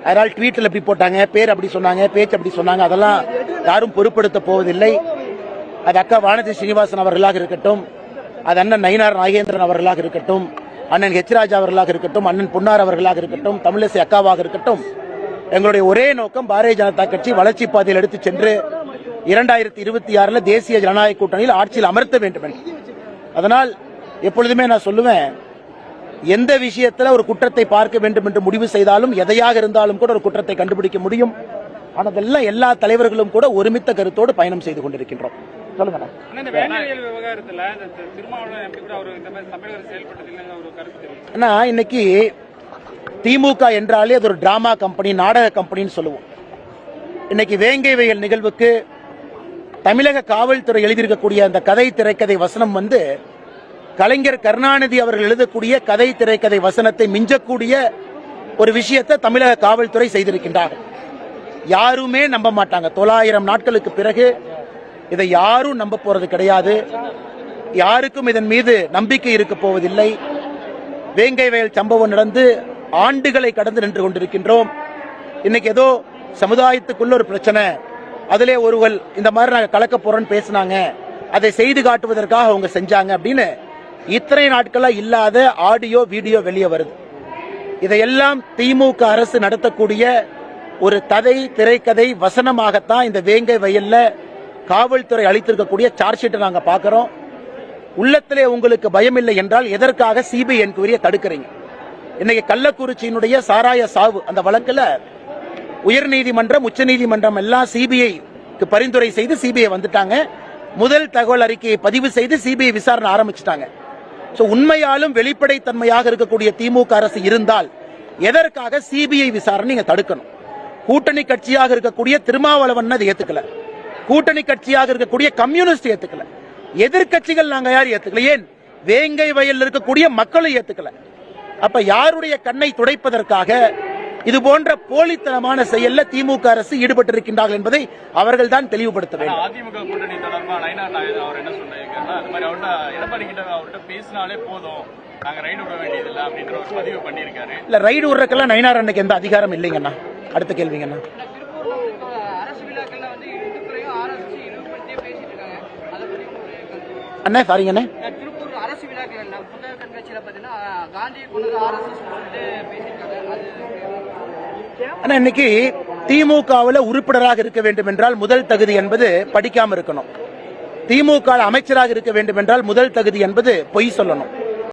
அதனால் ட்வீட்டில் எப்படி போட்டாங்க, பேர் அப்படி சொன்னாங்க, பேச்சு அப்படி சொன்னாங்க, அதெல்லாம் யாரும் பொருட்படுத்த போவதில்லை. அது அக்கா வானதி ஸ்ரீனிவாசன் அவர்களாக இருக்கட்டும், அது அண்ணன் நயினார் நாகேந்திரன் அவர்களாக இருக்கட்டும், அண்ணன் ஹெச் ராஜா அவர்களாக இருக்கட்டும், அண்ணன் பொன்னார் அவர்களாக இருக்கட்டும், தமிழிசை அக்காவாக இருக்கட்டும், எங்களுடைய ஒரே நோக்கம் பாரதிய ஜனதா கட்சி வளர்ச்சி பாதையில் எடுத்து சென்று 2026 தேசிய ஜனநாயக கூட்டணியில் ஆட்சியில் அமர்த்த வேண்டும் என்று. அதனால் எப்பொழுதுமே நான் சொல்லுவேன், எந்த விஷயத்தில் ஒரு குற்றத்தை பார்க்க வேண்டும் என்று முடிவு செய்தாலும் எதையாக இருந்தாலும் கூட ஒரு குற்றத்தை கண்டுபிடிக்க முடியும். ஆனால் அதெல்லாம் எல்லா தலைவர்களும் கூட ஒருமித்த கருத்தோடு பயணம் செய்து கொண்டிருக்கின்றோம். சொல்லுங்க. இன்னைக்கு திமுக என்றாலே அது ஒரு டிராமா கம்பெனி, நாடக கம்பெனின்னு சொல்லுவோம். இன்னைக்கு வேங்கை வயல் நிகழ்வுக்கு தமிழக காவல்துறை எழுதியிருக்கக்கூடிய அந்த கதை திரைக்கதை வசனம் கலைஞர் கருணாநிதி அவர்கள் எழுதக்கூடிய கதை திரைக்கதை வசனத்தை மிஞ்சக்கூடிய ஒரு விஷயத்தை தமிழக காவல்துறை செய்திருக்கின்றார்கள். யாருமே நம்ப மாட்டாங்க. 900 நாட்களுக்கு பிறகு இதை யாரும் நம்ப போறது கிடையாது. யாருக்கும் இதன் மீது நம்பிக்கை இருக்க போவதில்லை. வேங்கை வயல் சம்பவம் நடந்து ஆண்டுகளை கடந்து நின்று கொண்டிருக்கின்றோம். இன்னைக்கு ஏதோ சமுதாயத்துக்குள்ள ஒரு பிரச்சனை, அதிலே ஒருவர் இந்த மாதிரி நாங்கள் கலக்க போறோம்னு பேசினாங்க, அதை செய்து காட்டுவதற்காக அவங்க செஞ்சாங்க அப்படின்னு இத்தனை நாட்களா இல்லாத ஆடியோ வீடியோ வெளியே வருது. இதையெல்லாம் திமுக அரசு நடத்தக்கூடிய ஒரு கதை திரைக்கதை வசனமாகத்தான் இந்த வேங்கை வயல்ல காவல்துறை அளித்திருக்கக்கூடிய சார்ஜ் ஷீட்டை நாங்க பார்க்கிறோம். உள்ளத்திலே உங்களுக்கு பயம் இல்லை என்றால் எதற்காக சிபிஐ என்கொயரியை தடுக்கிறீங்க? இன்னைக்கு கள்ளக்குறிச்சியினுடைய சாராய சாவு அந்த வழக்குல உயர்நீதிமன்றம், உச்சநீதிமன்றம் எல்லாம் சிபிஐக்கு பரிந்துரை செய்து சிபிஐ வந்துட்டாங்க. முதல் தகவல் அறிக்கையை பதிவு செய்து சிபிஐ விசாரணை ஆரம்பிச்சிட்டாங்க. உண்மையாலும் வெளிப்படைத்தன்மையாக இருக்கக்கூடிய திமுக அரசு இருந்தால் எதற்காக சிபிஐ விசாரணை நீங்க தடுக்கணும்? கூட்டணி கட்சியாக இருக்கக்கூடிய திருமாவளவன் அதை ஏத்துக்கல, கூட்டணி கட்சியாக இருக்கக்கூடிய கம்யூனிஸ்ட் ஏத்துக்கல, எதிர்கட்சிகள் நாங்க யாரும் ஏத்துக்கல, ஏன் வேங்கை வயலில் இருக்கக்கூடிய மக்களும் ஏத்துக்கல. அப்ப யாருடைய கண்ணை துடைப்பதற்காக இது போன்ற போலித்தனமான செயல்ல திமுக அரசு ஈடுபட்டிருக்கின்றார்கள் என்பதை அவர்கள் தான் தெளிவுபடுத்த வேண்டும். அதிமுக கூட்டணி தொடர்பாக நயினார் நாகேந்திரன் அவர் என்ன சொன்னாங்க, அது மாதிரி எடப்பாடி கிட்ட அவர்கிட்ட பேசினாலே போதும், நாங்க ரைடு விட வேண்டியதில்லை அப்படின்ற ஒரு பதிவு பண்ணியிருக்காரு. இல்ல, ரைடு விடுறதுக்கெல்லாம் நயினார் அன்னைக்கு எந்த அதிகாரம் இல்லைங்கண்ணா. அடுத்த கேள்விங்கண்ணா. அண்ணா சாரிங்கண்ணே, ஆனா இன்னைக்கு திமுகவில் உறுப்பினராக இருக்க வேண்டும் என்றால் முதல் தகுதி என்பது படிக்காம இருக்கணும். திமுக அமைச்சராக இருக்க வேண்டும் என்றால் முதல் தகுதி என்பது பொய் சொல்லணும்.